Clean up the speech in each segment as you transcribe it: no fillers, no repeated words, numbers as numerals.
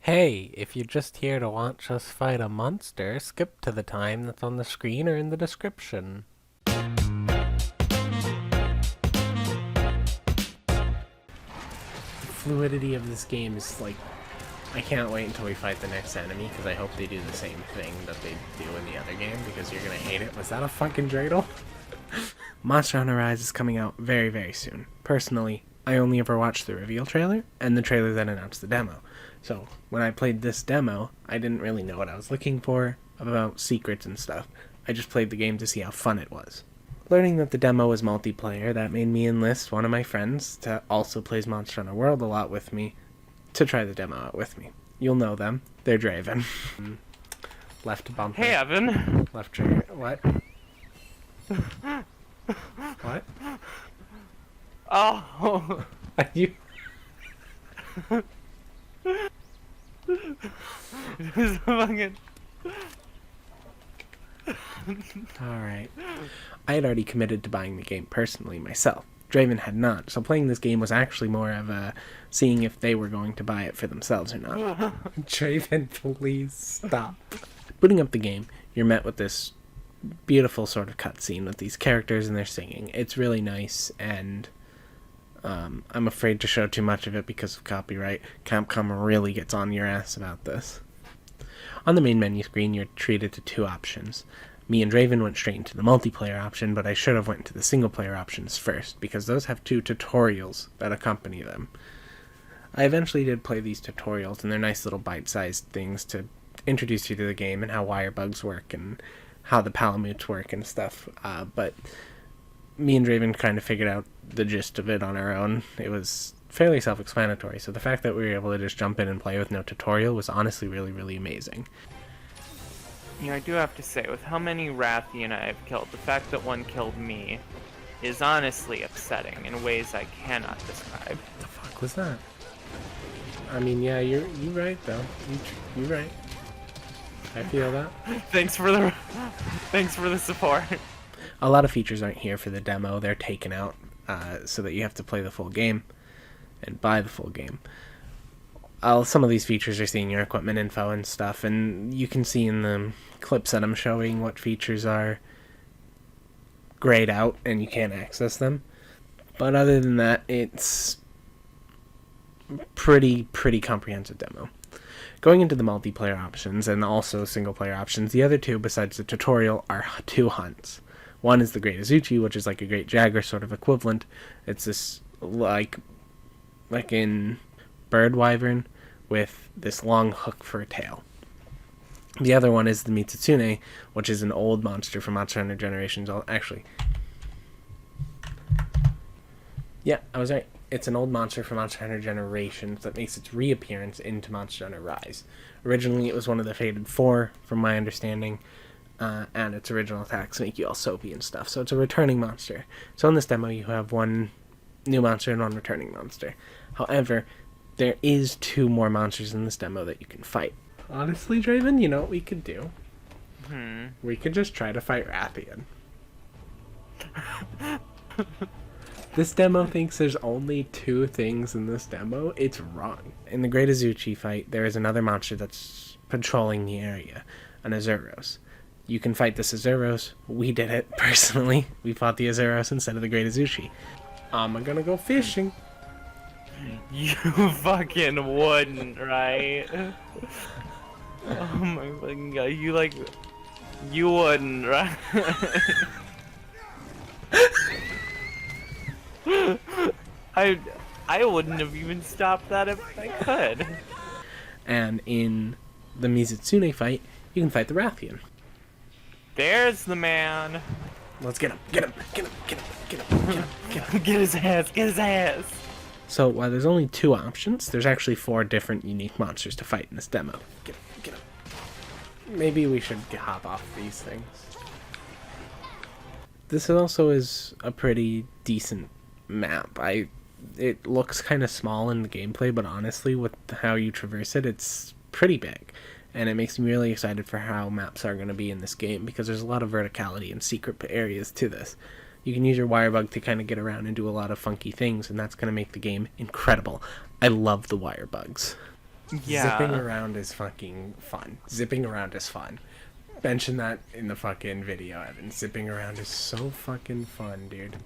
Hey, if you're just here to watch us fight a monster, skip to the time that's on the screen or in the description. The fluidity of this game is like, I can't wait until we fight the next enemy because I hope they do the same thing that they do in the other game because you're gonna hate it. Was that a fucking dreidel? Monster Hunter Rise is coming out very, very soon. Personally, I only ever watched the reveal trailer and the trailer that announced the demo. So when I played this demo, I didn't really know what I was looking for about secrets and stuff. I just played the game to see how fun it was. Learning that the demo was multiplayer, that made me enlist one of my friends to also plays Monster Hunter World a lot with me to try the demo out with me. You'll know them. They're Draven. Left bumper. Hey, Evan. Left trigger. What? What? Oh. Are you? Just fucking... Alright. I had already committed to buying the game personally myself. Draven had not, so playing this game was actually more of a seeing if they were going to buy it for themselves or not. Draven, please stop. Booting up the game, you're met with this beautiful sort of cutscene with these characters and their singing. It's really nice, and I'm afraid to show too much of it because of copyright. Capcom really gets on your ass about this. On the main menu screen, you're treated to two options. Me and Draven went straight into the multiplayer option, but I should have went to the single player options first, because those have two tutorials that accompany them. I eventually did play these tutorials, and they're nice little bite-sized things to introduce you to the game and how wirebugs work and how the palamutes work and stuff, but me and Draven kind of figured out the gist of it on our own. It was fairly self-explanatory, so the fact that we were able to just jump in and play with no tutorial was honestly really, really amazing. You know, I do have to say, with how many Rathian I've killed, the fact that one killed me is honestly upsetting in ways I cannot describe. What the fuck was that? I mean, yeah, you're right, though. You're right. I feel that. Thanks for the support. A lot of features aren't here for the demo. They're taken out so that you have to play the full game and buy the full game. Some of these features are seeing your equipment info and stuff, and you can see in the clips that I'm showing what features are grayed out and you can't access them. But other than that, it's pretty comprehensive demo. Going into the multiplayer options and also single player options, the other two besides the tutorial are two hunts. One is the Great Azuchi, which is like a Great Jagger sort of equivalent. It's this like in bird wyvern with this long hook for a tail. The other one is the Mitsune, which is an old monster from Monster Hunter Generations. Actually, yeah, I was right. It's an old monster from Monster Hunter Generations that makes its reappearance into Monster Hunter Rise. Originally, it was one of the Fated Four, from my understanding, and its original attacks make you all soapy and stuff. So it's a returning monster. So in this demo, you have one new monster and one returning monster. However, there is two more monsters in this demo that you can fight. Honestly, Draven, you know what we could do? We could just try to fight Rathian. This demo thinks there's only two things in this demo. It's wrong. In the Great Azuchi fight, there is another monster that's patrolling the area, an Azuros. You can fight this Azuros. We did it, personally. We fought the Azuros instead of the Great Azuchi. I'm gonna go fishing. You fucking wouldn't, right? Oh my fucking god, you wouldn't, right? I wouldn't have even stopped that if I could. And in the Mitsune fight, you can fight the Rathian. There's the man. Let's get him, get him, get him, get him, get him, get him, get him. Get his ass, get his ass. So while there's only two options, there's actually four different unique monsters to fight in this demo. Get him, get him. Maybe we should hop off these things. This also is a pretty decent map. It looks kind of small in the gameplay, but honestly, with how you traverse it, it's pretty big. And it makes me really excited for how maps are going to be in this game, because there's a lot of verticality and secret areas to this. You can use your Wirebug to kind of get around and do a lot of funky things, and that's going to make the game incredible. I love the Wirebugs. Yeah. Zipping around is fucking fun. Zipping around is fun. Mention that in the fucking video, Evan. Zipping around is so fucking fun, dude.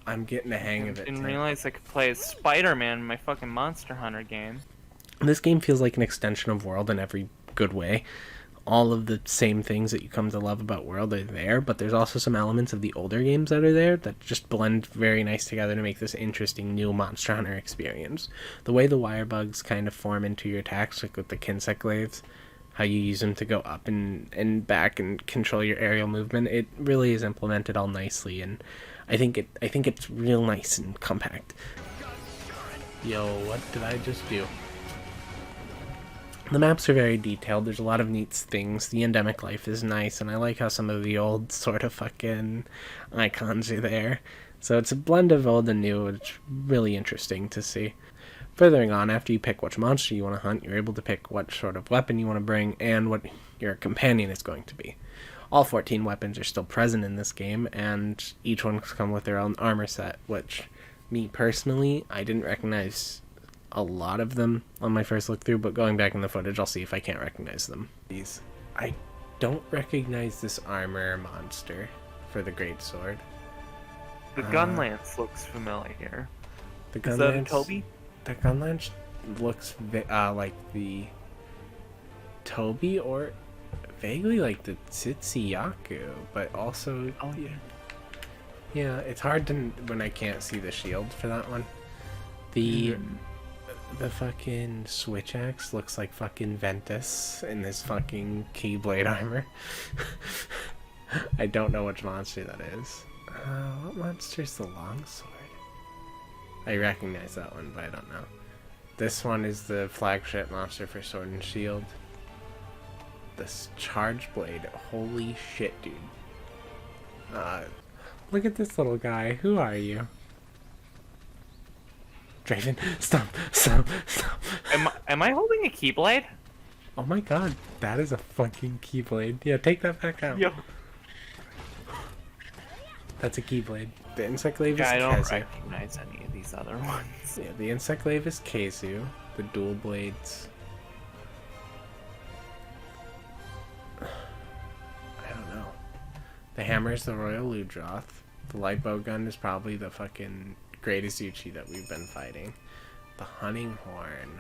I'm getting the hang of it. Didn't realize I could play as Spider-Man in my fucking Monster Hunter game. This game feels like an extension of World in every good way. All of the same things that you come to love about World are there, but there's also some elements of the older games that are there that just blend very nice together to make this interesting new Monster Hunter experience. The way the wirebugs kind of form into your attacks, like with the Kinsect glaives, how you use them to go up and back and control your aerial movement, it really is implemented all nicely, and I think it's real nice and compact. Yo, what did I just do? The maps are very detailed. There's a lot of neat things. The endemic life is nice, and I like how some of the old sort of fucking icons are there. So it's a blend of old and new. It's really interesting to see. Furthering on, after you pick which monster you want to hunt, you're able to pick what sort of weapon you want to bring and what your companion is going to be. All 14 weapons are still present in this game, and each one comes with their own armor set, which, me personally, I didn't recognize a lot of them on my first look through, but going back in the footage, I'll see if I can't recognize them. I don't recognize this armor monster for the great sword. The gun lance looks familiar. The gun Is that lance, a Toby? The gun lance looks like the Toby, or vaguely like the Tsutsiyaku, but also yeah, it's hard to when I can't see the shield for that one. The fucking switch axe looks like fucking Ventus in this fucking Keyblade armor. I don't know which monster that is. What monster's the longsword? I recognize that one, but I don't know. This one is the flagship monster for Sword and Shield. This charge blade, holy shit, dude. Look at this little guy. Who are you? Draven, stop. Am I holding a Keyblade? Oh my god, that is a fucking Keyblade. Yeah, take that back out. Yo. That's a Keyblade. The insect glaive is I don't Kezu. recognize any of these other ones. Yeah, the insect glaive is Kezu. The dual blades. I don't know. The hammer is the Royal Ludroth. The light bow gun is probably the fucking greatest Uchi that we've been fighting. The hunting horn.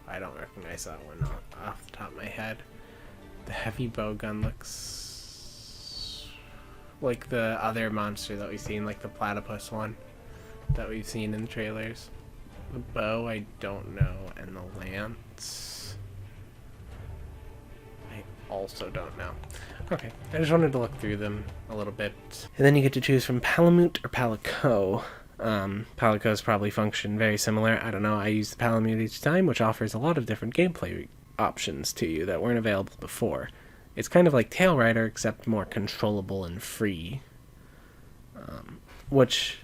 I don't recognize that one off the top of my head. The heavy bow gun looks like the other monster that we've seen, like the platypus one that we've seen in the trailers. The bow, I don't know, and the lance, I also don't know. Okay, I just wanted to look through them a little bit. And then you get to choose from Palamute or Palico. Palico's probably function very similar. I don't know, I use the Palamute each time, which offers a lot of different gameplay options to you that weren't available before. It's kind of like Tail Rider, except more controllable and free. Which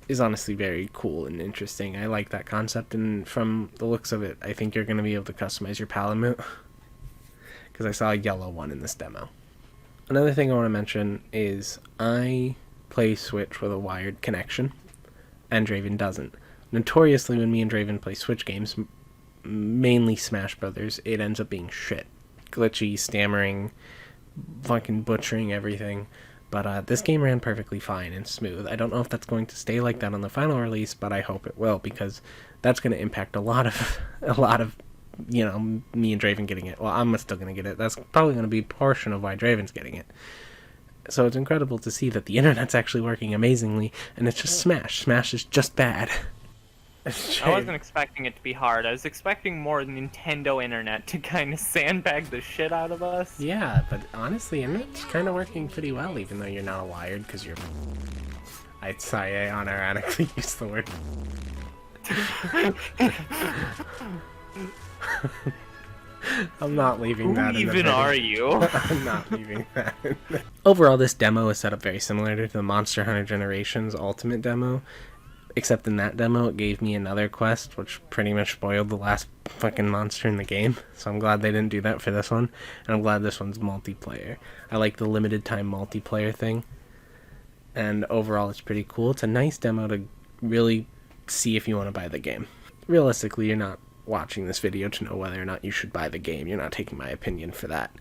is honestly very cool and interesting. I like that concept, and from the looks of it, I think you're going to be able to customize your Palamute. Because I saw a yellow one in this demo. Another thing I want to mention is I play Switch with a wired connection, and Draven doesn't. Notoriously, when me and Draven play Switch games, mainly Smash Brothers, it ends up being shit. Glitchy, stammering, fucking butchering everything. But this game ran perfectly fine and smooth. I don't know if that's going to stay like that on the final release, but I hope it will, because that's going to impact a lot of, you know, me and Draven getting it. Well, I'm still going to get it. That's probably going to be a portion of why Draven's getting it. So it's incredible to see that the internet's actually working amazingly, and it's just Smash. Smash is just bad. I wasn't expecting it to be hard. I was expecting more Nintendo internet to kind of sandbag the shit out of us. Yeah, but honestly, internet's kind of working pretty well, even though you're not wired, because you're... I unironically use the word. I'm not leaving that in the Who even are you? I'm not leaving that in there. Overall, this demo is set up very similar to the Monster Hunter Generations Ultimate demo, except in that demo it gave me another quest, which pretty much spoiled the last fucking monster in the game, so I'm glad they didn't do that for this one, and I'm glad this one's multiplayer. I like the limited time multiplayer thing, and overall it's pretty cool. It's a nice demo to really see if you want to buy the game. Realistically, you're not watching this video to know whether or not you should buy the game. You're not taking my opinion for that.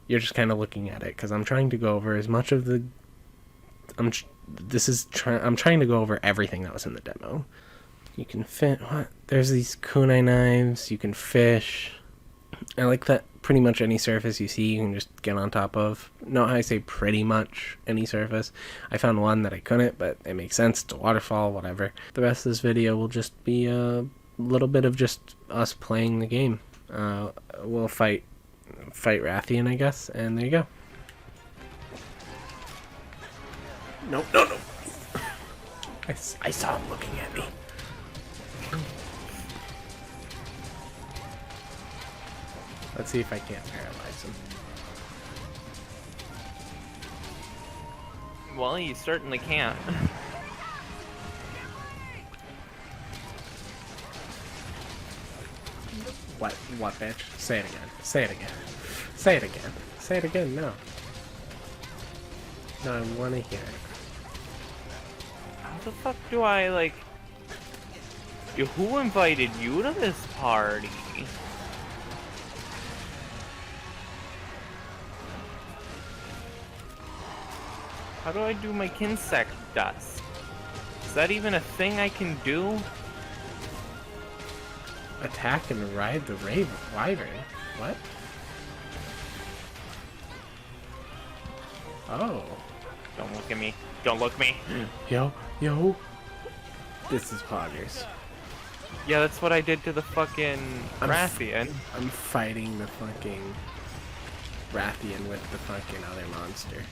You're just kind of looking at it, because I'm trying to go over as much of the... I'm trying to go over everything that was in the demo. You can fit... What? There's these kunai knives. You can fish. I like that pretty much any surface you see, you can just get on top of. No, I say pretty much any surface. I found one that I couldn't, but it makes sense. It's a waterfall, whatever. The rest of this video will just be a little bit of just us playing the game. We'll fight Rathian, I guess, and there you go. No. I saw him looking at me. Let's see if I can't paralyze him. Well, you certainly can't. What, bitch? Say it again. Say it again. Say it again. Say it again, no. No, I want to hear it. How the fuck do I, like... Who invited you to this party? How do I do my Kinsect dust? Is that even a thing I can do? Attack and ride the wyvern. What? Oh. Don't look at me. Don't look at me. Yo. This is poggers. Yeah, that's what I did to the fucking Rathian. I'm fighting the fucking Rathian with the fucking other monster.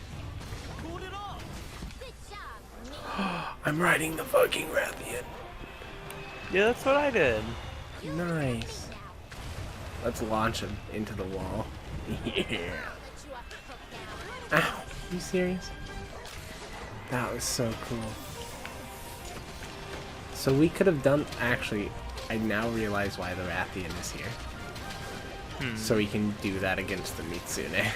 I'm riding the fucking Rathian. Yeah, that's what I did. Nice. Let's launch him into the wall. Yeah. Ow. Are you serious? That was so cool. So we could have done... Actually, I now realize why the Rathian is here. So we can do that against the Mitsune.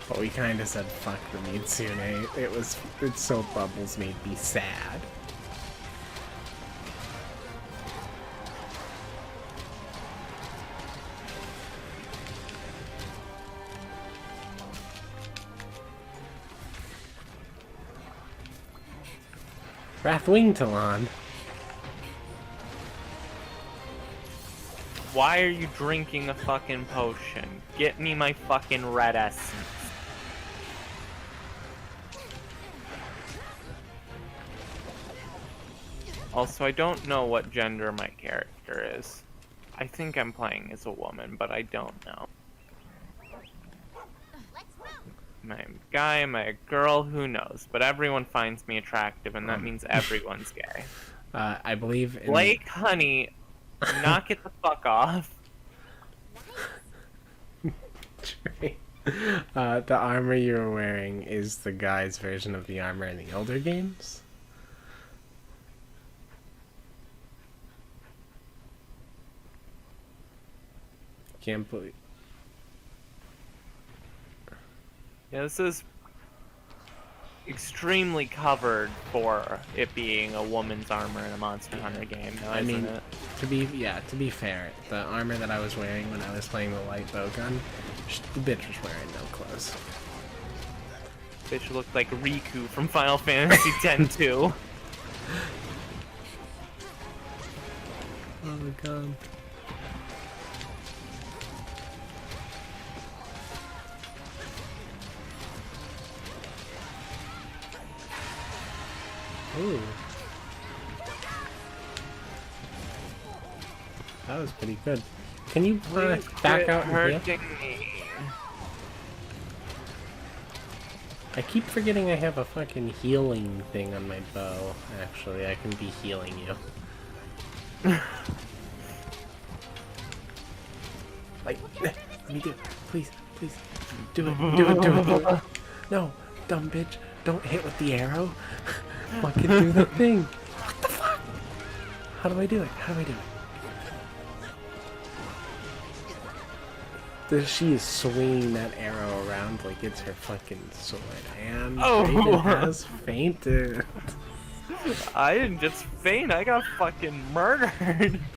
But we kind of said fuck the Mitsune. It's so Bubbles made me sad. Wrathwing Talon. Why are you drinking a fucking potion? Get me my fucking red essence. Also, I don't know what gender my character is. I think I'm playing as a woman, but I don't know. Am I a guy? Am I a girl? Who knows? But everyone finds me attractive, and that means everyone's gay. I believe in... Blake, honey, knock it the fuck off. The armor you're wearing is the guy's version of the armor in the older games. Can't believe... Yeah, this is extremely covered for it being a woman's armor in a Monster Hunter game, though, isn't it? to be fair, the armor that I was wearing when I was playing the light bowgun, the bitch was wearing no clothes. Bitch looked like Riku from Final Fantasy X-2. Oh my god. Ooh. That was pretty good. Can you back out and heal? I keep forgetting I have a fucking healing thing on my bow. Actually, I can be healing you. Like, let me do it. Please. Do it. No, dumb bitch. Don't hit with the arrow. Fucking do the thing. What the fuck? How do I do it? She is swinging that arrow around like it's her fucking sword. And Raven has fainted. I didn't just faint, I got fucking murdered.